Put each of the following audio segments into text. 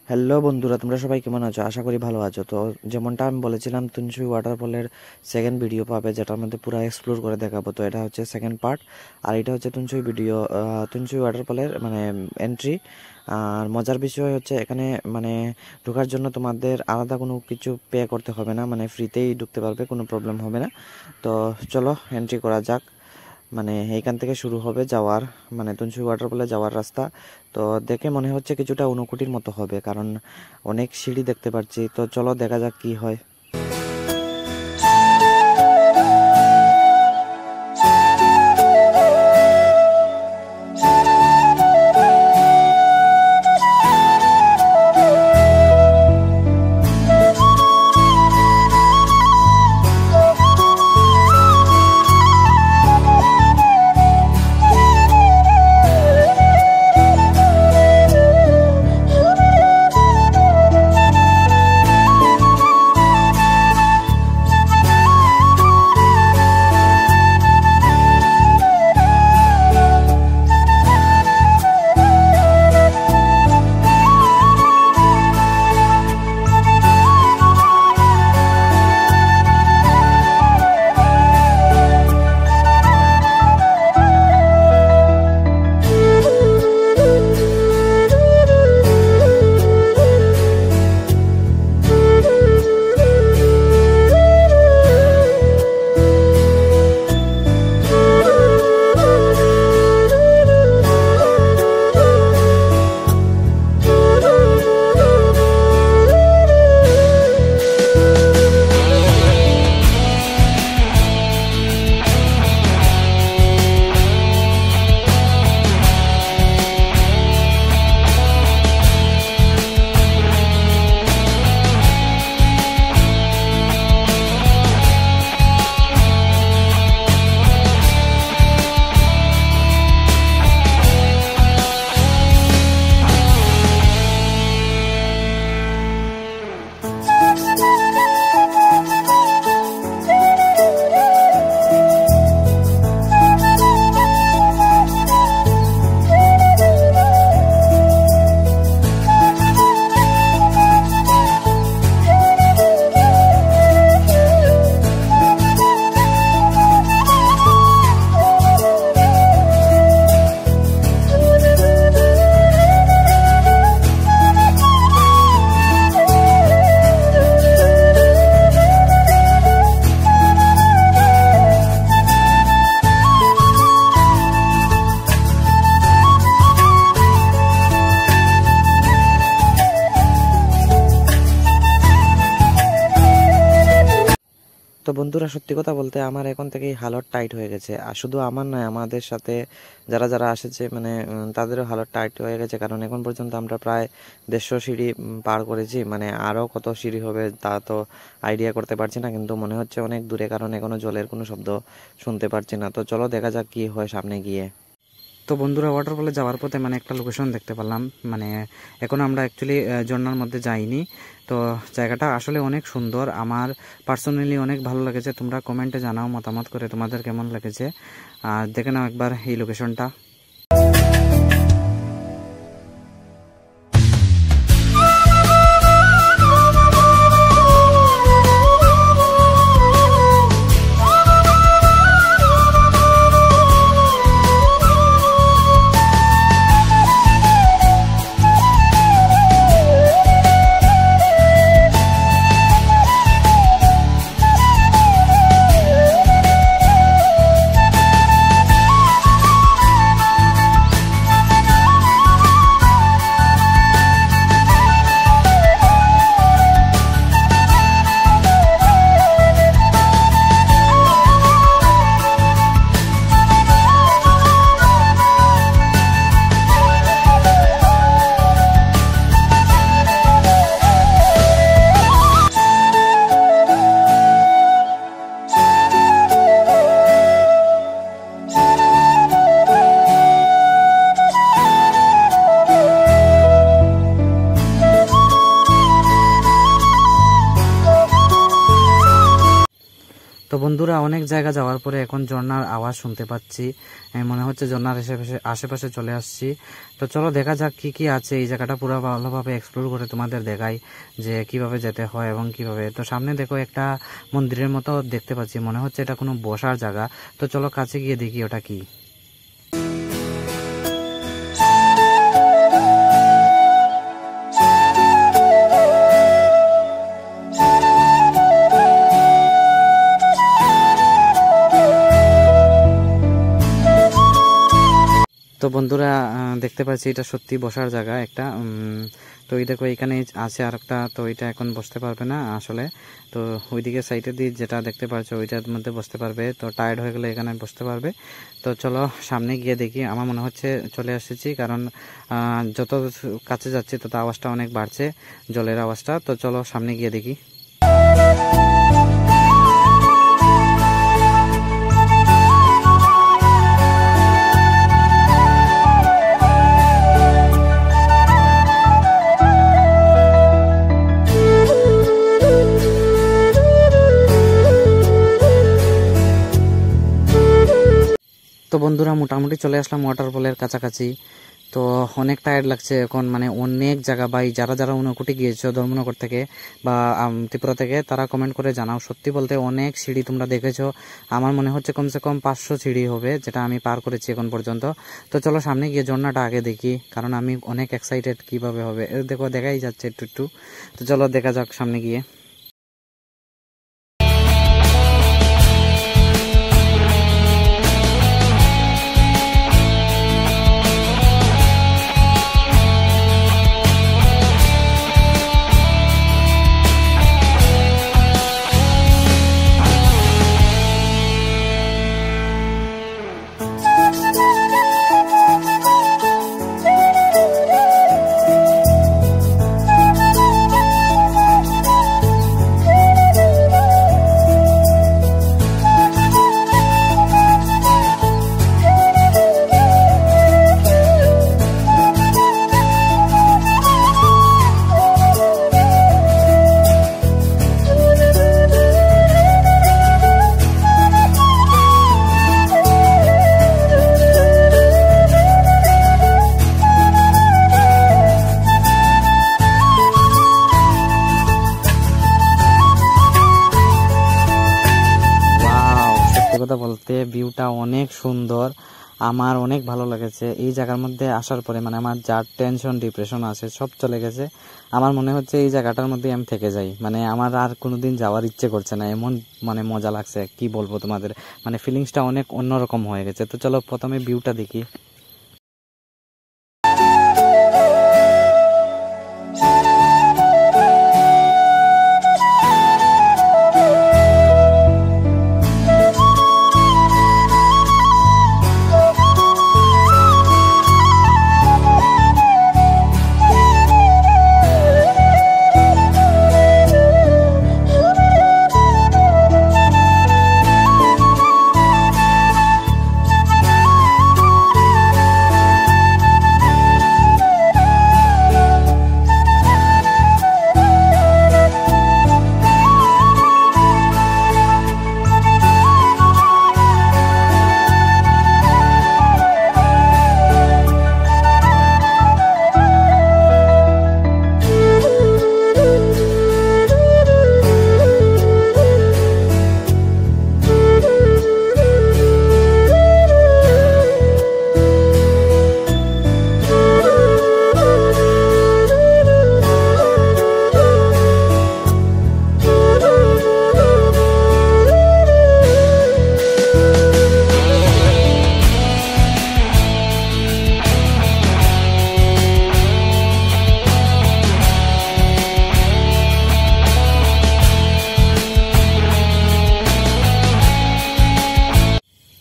Hello বন্ধুরা, তোমরা সবাই কেমন আছো? আশা করি ভালো আছো। তো যেমনটা আমি বলেছিলাম, তুনসুই ওয়াটারফলের সেকেন্ড ভিডিও পাবে, যেটার মধ্যে পুরো এক্সপ্লোর করে দেখাবো। তো এটা হচ্ছে সেকেন্ড পার্ট, আর এটা হচ্ছে তুনসুই ওয়াটারফলের মানে এন্ট্রি। আর মজার বিষয় হচ্ছে এখানে মানে ঢোকার জন্য তোমাদের আলাদা কোনো কিছু পে করতে হবে না, মানে ফ্রিতেই ঢুকতে পারবে, কোনো প্রবলেম হবে না। তো চলো এন্ট্রি করা যাক। মানে এইখান থেকে শুরু হবে যাওয়ার, মানে তুনসুই ওয়াটারফলে যাওয়ার রাস্তা। তো দেখে মনে হচ্ছে কিছুটা ঊনকোটির মতো হবে, কারণ অনেক সিঁড়ি দেখতে পাচ্ছি। তো চলো দেখা যাক কি হয়। তো বন্ধুরা, সত্যি কথা বলতে আমার এখন থেকেই হালত টাইট হয়ে গেছে। আর শুধু আমার নয়, আমাদের সাথে যারা যারা আসেছে মানে তাদেরও হালত টাইট হয়ে গেছে, কারণ এখন পর্যন্ত আমরা প্রায় 150 সিঁড়ি পার করেছি। মানে আরও কত সিঁড়ি হবে তা তো আইডিয়া করতে পারছি না, কিন্তু মনে হচ্ছে অনেক দূরে, কারণ এখনও জলের কোনো শব্দ শুনতে পারছি না। তো চলো দেখা যাক কি হয় সামনে গিয়ে। তো বন্ধুরা, ওয়াটারফলে যাওয়ার পথে মানে একটা লোকেশন দেখতে পেলাম। মানে এখন আমরা অ্যাকচুয়ালি ঝর্ণার মধ্যে যাইনি। তো জায়গাটা আসলে অনেক সুন্দর, আমার পার্সোনালি অনেক ভালো লেগেছে। তোমরা কমেন্টে জানাও মতামত করে তোমাদের কেমন লেগেছে। আর দেখে নাও একবার এই লোকেশনটা। তো বন্ধুরা অনেক জায়গা যাওয়ার পরে এখন ঝর্ণার আওয়াজ শুনতে পাচ্ছি, মনে হচ্ছে ঝর্ণার আশেপাশে চলে আসছি। তো চলো দেখা যাক কি কি আছে এই জায়গাটা পুরো ভালোভাবে এক্সপ্লোর করে তোমাদের দেখাই যে কিভাবে যেতে হয় এবং কিভাবে। তো সামনে দেখো একটা মন্দিরের মতো দেখতে পাচ্ছি, মনে হচ্ছে এটা কোনো বসার জায়গা। তো চলো কাছে গিয়ে দেখি ওটা কি। তো বন্ধুরা দেখতে পাচ্ছি এটা সত্যি বসার জায়গা একটা। তো এই দেখো এখানে আছে আর একটা, তো এটা এখন বসতে পারবে না আসলে। তো ওইদিকে সাইডে দিয়ে যেটা দেখতে পাচ্ছ ওইটার মধ্যে বসতে পারবে, তো টায়ার্ড হয়ে গেলে এখানে বসতে পারবে। তো চলো সামনে গিয়ে দেখি। আমার মনে হচ্ছে চলে এসেছি, কারণ যত কাছে যাচ্ছি তত আওয়াজটা অনেক বাড়ছে, জলের আওয়াজটা। তো চলো সামনে গিয়ে দেখি। তো বন্ধুরা মোটামুটি চলে আসলাম ওয়াটারফলের কাছাকাছি। তো অনেক টায়ার্ড লাগছে এখন, মানে অনেক জায়গা। ভাই যারা যারা ঊনকোটি গিয়েছো ধর্মনগর থেকে বা ত্রিপুরা থেকে, তারা কমেন্ট করে জানাও। সত্যি বলতে অনেক সিঁড়ি তোমরা দেখেছো, আমার মনে হচ্ছে কমসে কম 500 সিঁড়ি হবে যেটা আমি পার করেছি এখন পর্যন্ত। তো চলো সামনে গিয়ে ঝর্ণাটা আগে দেখি, কারণ আমি অনেক এক্সাইটেড কিভাবে হবে। দেখো দেখাই যাচ্ছে একটু একটু। তো চলো দেখা যাক সামনে গিয়ে। কথা বলতে ভিউটা অনেক সুন্দর, আমার অনেক ভালো লেগেছে এই জায়গার মধ্যে আসার পরে। মানে আমার যা টেনশন ডিপ্রেশন আছে সব চলে গেছে। আমার মনে হচ্ছে এই জায়গাটার মধ্যে আমি থেকে যাই, মানে আমার আর কোনোদিন যাওয়ার ইচ্ছে করছে না, এমন মানে মজা লাগছে কি বলবো তোমাদের। মানে ফিলিংসটা অনেক অন্যরকম হয়ে গেছে। তো চলো প্রথমে ভিউটা দেখি।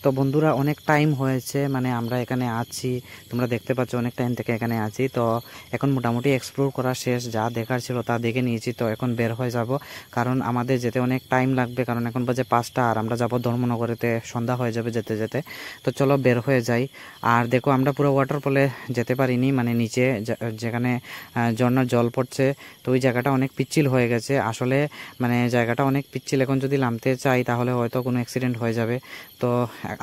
তো বন্ধুরা অনেক টাইম হয়েছে মানে আমরা এখানে আছি, তোমরা দেখতে পাচ্ছ অনেক টাইম থেকে এখানে আছি। তো এখন মোটামুটি এক্সপ্লোর করা শেষ, যা দেখার ছিল তা দেখে নিয়েছি। তো এখন বের হয়ে যাব, কারণ আমাদের যেতে অনেক টাইম লাগবে, কারণ এখন বাজে 5টা আর আমরা যাব ধর্মনগরেতে, সন্ধ্যা হয়ে যাবে যেতে যেতে। তো চলো বের হয়ে যাই। আর দেখো আমরা পুরো ওয়াটারফলে যেতে পারিনি, মানে নিচে যেখানে ঝর্ণার জল পড়ছে, তো ওই জায়গাটা অনেক পিচ্ছিল হয়ে গেছে আসলে, মানে জায়গাটা অনেক পিচ্ছিল। এখন যদি নামতে চাই তাহলে হয়তো কোনো অ্যাক্সিডেন্ট হয়ে যাবে, তো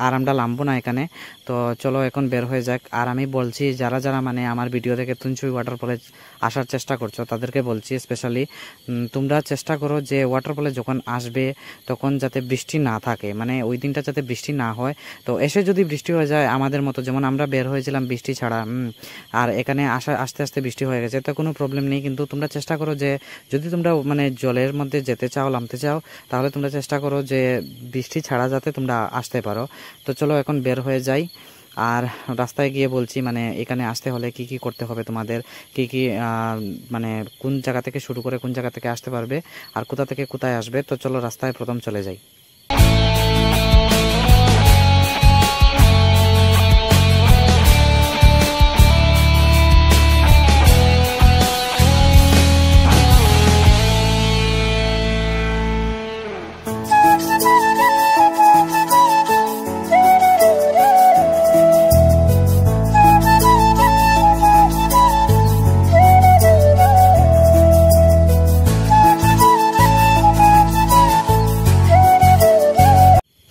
আর আমরা নামবো না এখানে। তো চলো এখন বের হয়ে যাক। আর আমি বলছি যারা যারা মানে আমার ভিডিও থেকে তুঞ্চুই ওয়াটারফলে আসার চেষ্টা করছো তাদেরকে বলছি স্পেশালি, তোমরা চেষ্টা করো যে ওয়াটারফলে যখন আসবে তখন যাতে বৃষ্টি না থাকে, মানে ওই দিনটা যাতে বৃষ্টি না হয়। তো এসে যদি বৃষ্টি হয়ে যায় আমাদের মতো, যেমন আমরা বের হয়েছিলাম বৃষ্টি ছাড়া, আর এখানে আস্তে আস্তে বৃষ্টি হয়ে গেছে, তো কোনো প্রবলেম নেই। কিন্তু তোমরা চেষ্টা করো যে যদি তোমরা মানে জলের মধ্যে যেতে চাও, নামতে চাও, তাহলে তোমরা চেষ্টা করো যে বৃষ্টি ছাড়া যাতে তোমরা আসতে পারো। তো চলো এখন বের হয়ে যাই। আর রাস্তায় গিয়ে বলছি মানে এখানে আসতে হলে কি কি করতে হবে তোমাদের, কি কি মানে কোন জায়গা থেকে শুরু করে কোন জায়গা থেকে আসতে পারবে আর কোথা থেকে কোথায় আসবে। তো চলো রাস্তায় প্রথম চলে যাই।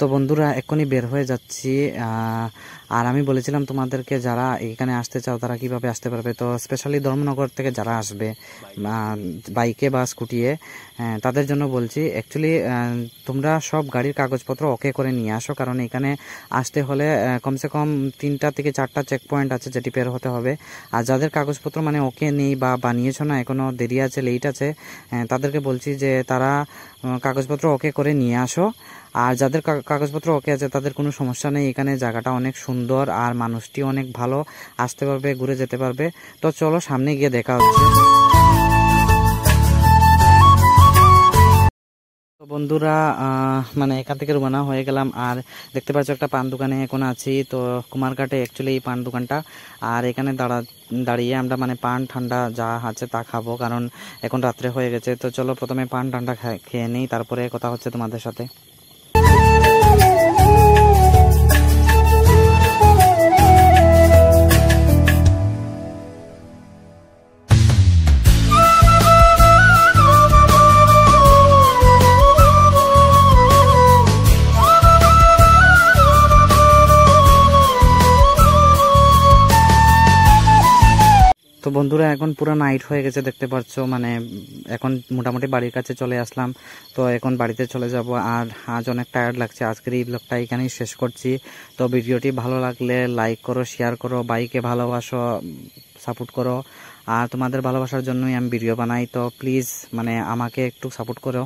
তো বন্ধুরা এক্ষুনি বের হয়ে যাচ্ছি। আর আমি বলেছিলাম তোমাদেরকে যারা এখানে আসতে চাও তারা কিভাবে আসতে পারবে। তো স্পেশালি ধর্মনগর থেকে যারা আসবে বাইকে বা স্কুটিয়ে, তাদের জন্য বলছি অ্যাকচুয়ালি তোমরা সব গাড়ির কাগজপত্র ওকে করে নিয়ে আসো, কারণ এখানে আসতে হলে কমসে কম 3টা থেকে 4টা চেক পয়েন্ট আছে যেটি পের হতে হবে। আর যাদের কাগজপত্র মানে ওকে নেই বা বানিয়েছো না, এখনও দেরি আছে, লেট আছে, তাদেরকে বলছি যে তারা কাগজপত্র ওকে করে নিয়ে আসো। আর যাদের কাগজপত্র ওকে আছে তাদের কোনো সমস্যা নেই, এখানে জায়গাটা অনেক সুন্দর আর মানুষটি অনেক ভালো, আসতে পারবে, ঘুরে যেতে পারবে। তো চলো সামনে গিয়ে দেখা হচ্ছে। তো বন্ধুরা মানে এখান থেকে রওনা হয়ে গেলাম। আর দেখতে পাচ্ছ একটা পান দোকানে এখন আছি। তো কুমারঘাটে অ্যাকচুয়ালি এই পান দোকানটা, আর এখানে দাঁড়িয়ে আমরা মানে পান ঠান্ডা যা আছে তা খাবো, কারণ এখন রাত্রে হয়ে গেছে। তো চলো প্রথমে পান ঠান্ডা খেয়ে নিই, তারপরে কথা হচ্ছে তোমাদের সাথে। তো বন্ধুরা এখন পুরো নাইট হয়ে গেছে দেখতে পাচ্ছ, মানে এখন মোটামুটি বাড়ির কাছে চলে আসলাম। তো এখন বাড়িতে চলে যাব। আর আজ অনেক টায়ার্ড লাগছে, আজকের এই ব্লগটা এখানেই শেষ করছি। তো ভিডিওটি ভালো লাগলে লাইক করো, শেয়ার করো, বাইকে ভালোবাসো, সাপোর্ট করো। আর তোমাদের ভালোবাসার জন্যই আমি ভিডিও বানাই, তো প্লিজ মানে আমাকে একটু সাপোর্ট করো।